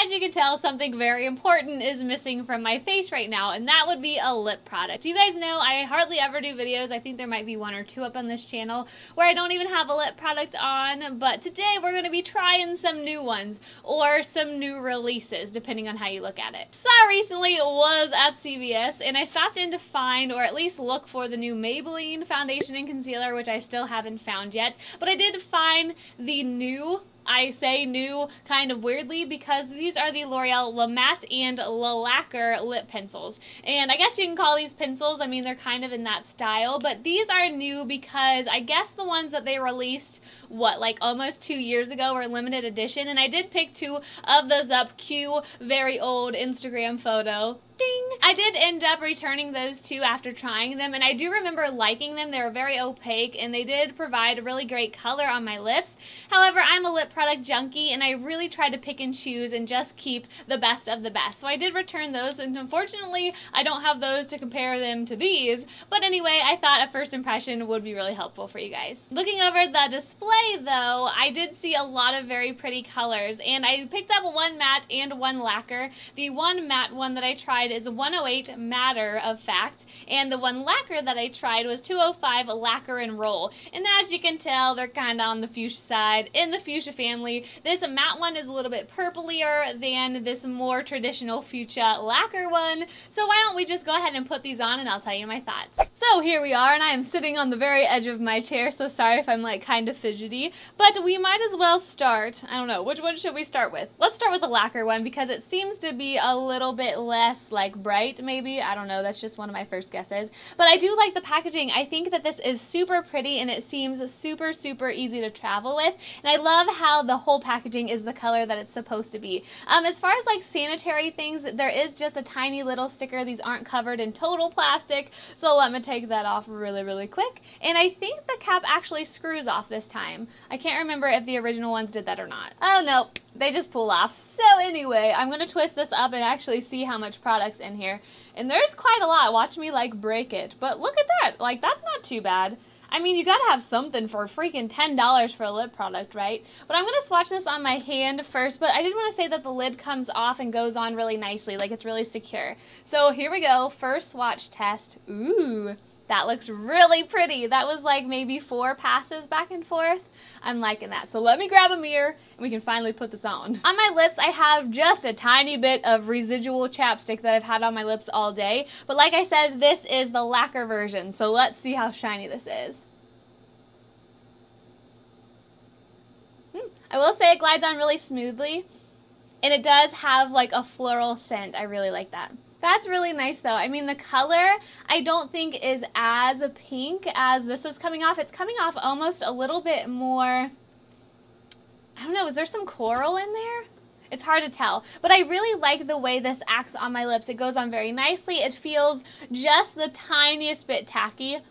As you can tell, something very important is missing from my face right now, and that would be a lip product. You guys know I hardly ever do videos. I think there might be one or two up on this channel where I don't even have a lip product on, but today we're going to be trying some new ones, or some new releases, depending on how you look at it. So I recently was at CVS, and I stopped in to find, or at least look for, the new Maybelline foundation and concealer, which I still haven't found yet, but I did find the new, I say new kind of weirdly because these are the L'Oreal La Matte and La Lacquer lip pencils. And I guess you can call these pencils, I mean they're kind of in that style, but these are new because I guess the ones that they released, what, like almost 2 years ago were limited edition, and I did pick 2 of those up. Cue very old Instagram photo. Ding! I did end up returning those 2 after trying them, and I do remember liking them. They were very opaque, and they did provide a really great color on my lips. However, I'm a lip product junkie, and I really try to pick and choose and just keep the best of the best. So I did return those, and unfortunately, I don't have those to compare them to these. But anyway, I thought a first impression would be really helpful for you guys. Looking over the display, though, I did see a lot of very pretty colors, and I picked up one matte and one lacquer. The one matte one that I tried is 108 Matter of Fact, and the one lacquer that I tried was 205 Lacquer and Roll. And as you can tell, they're kind of on the fuchsia side, in the fuchsia family. This matte one is a little bit purplier than this more traditional fuchsia lacquer one, so why don't we just go ahead and put these on and I'll tell you my thoughts. So here we are, and I am sitting on the very edge of my chair, so sorry if I'm like kind of fidgety, but we might as well start, I don't know, which one should we start with? Let's start with the lacquer one because it seems to be a little bit less like bright, maybe. I don't know, that's just one of my first guesses. But I do like the packaging. I think that this is super pretty and it seems super, super easy to travel with. And I love how the whole packaging is the color that it's supposed to be. As far as like sanitary things, there is just a tiny little sticker. These aren't covered in total plastic, so let me take that off really, really quick. And I think the cap actually screws off this time. I can't remember if the original ones did that or not. Oh no, they just pull off. So anyway, I'm going to twist this up and actually see how much product's in here. And there's quite a lot. Watch me like break it. But look at that. Like, that's not too bad. I mean, you gotta have something for freaking $10 for a lip product, right? But I'm gonna swatch this on my hand first, but I did want to say that the lid comes off and goes on really nicely, like it's really secure. So here we go, first swatch test. Ooh, that looks really pretty. That was like maybe 4 passes back and forth. I'm liking that. So let me grab a mirror and we can finally put this on. On my lips, I have just a tiny bit of residual chapstick that I've had on my lips all day. But like I said, this is the lacquer version. So let's see how shiny this is. I will say it glides on really smoothly. And it does have like a floral scent. I really like that. That's really nice though. I mean, the color I don't think is as pink as this is coming off. It's coming off almost a little bit more, I don't know, is there some coral in there? It's hard to tell, but I really like the way this acts on my lips. It goes on very nicely. It feels just the tiniest bit tacky.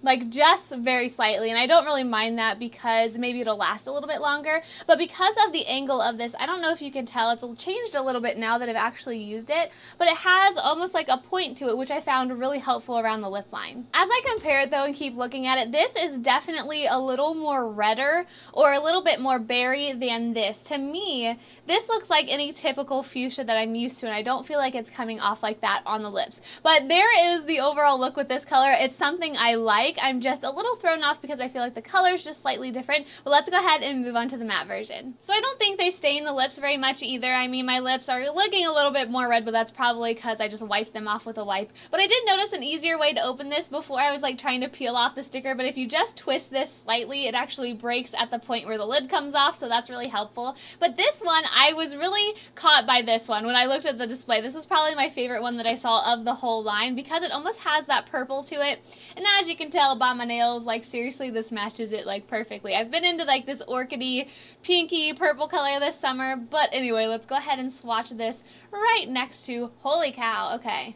Like just very slightly, and I don't really mind that because maybe it'll last a little bit longer, but because of the angle of this, I don't know if you can tell, it's changed a little bit now that I've actually used it, but it has almost like a point to it, which I found really helpful around the lip line. As I compare it though and keep looking at it, this is definitely a little more redder or a little bit more berry than this. To me, this looks like any typical fuchsia that I'm used to, and I don't feel like it's coming off like that on the lips. But there is the overall look with this color. It's something I like. I'm just a little thrown off because I feel like the color is just slightly different. But let's go ahead and move on to the matte version. So I don't think they stain the lips very much either. I mean, my lips are looking a little bit more red, but that's probably because I just wiped them off with a wipe. But I did notice an easier way to open this before. I was like trying to peel off the sticker, but if you just twist this slightly, it actually breaks at the point where the lid comes off, so that's really helpful. But this one, I was really caught by this one when I looked at the display. This is probably my favorite one that I saw of the whole line because it almost has that purple to it. And as you can tell by my nails, like seriously, this matches it like perfectly. I've been into like this orchidy, pinky, purple color this summer, but anyway, let's go ahead and swatch this right next to, holy cow, okay.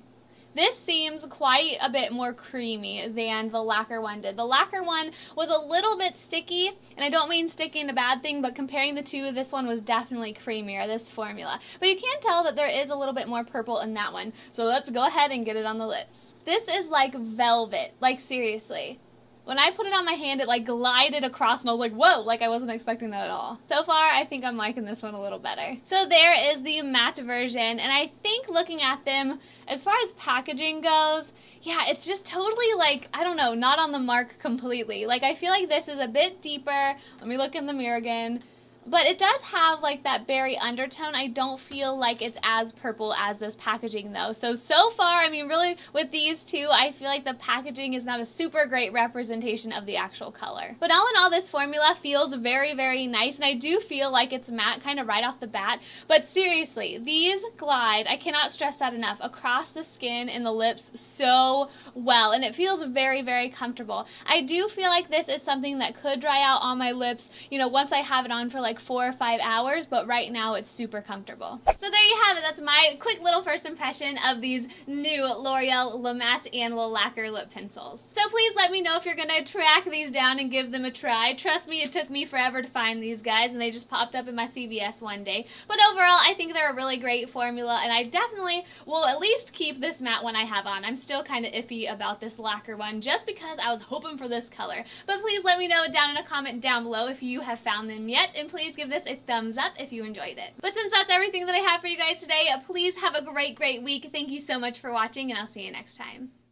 This seems quite a bit more creamy than the lacquer one did. The lacquer one was a little bit sticky, and I don't mean sticky in a bad thing, but comparing the two, this one was definitely creamier, this formula. But you can tell that there is a little bit more purple in that one. So let's go ahead and get it on the lips. This is like velvet, like seriously. When I put it on my hand, it like glided across and I was like, whoa, like I wasn't expecting that at all. So far, I think I'm liking this one a little better. So there is the matte version, and I think looking at them, as far as packaging goes, yeah, it's just totally like, I don't know, not on the mark completely. Like I feel like this is a bit deeper. Let me look in the mirror again. But it does have like that berry undertone. I don't feel like it's as purple as this packaging though. So far, I mean really with these two, I feel like the packaging is not a super great representation of the actual color. But all in all, this formula feels very, very nice, and I do feel like it's matte kind of right off the bat. But seriously, these glide, I cannot stress that enough, across the skin and the lips so well, and it feels very, very comfortable. I do feel like this is something that could dry out on my lips, you know, once I have it on for like 4 or 5 hours, but right now it's super comfortable. So there you have it. That's my quick little first impression of these new L'Oreal La Matte and La Lacquer lip pencils. So please let me know if you're gonna track these down and give them a try. Trust me, it took me forever to find these guys, and they just popped up in my CVS one day. But overall, I think they're a really great formula, and I definitely will at least keep this matte one I have on. I'm still kind of iffy about this lacquer one just because I was hoping for this color. But please let me know down in a comment down below if you have found them yet, and please give this a thumbs up if you enjoyed it. But since that's everything that I have for you guys today, please have a great, great week. Thank you so much for watching, and I'll see you next time.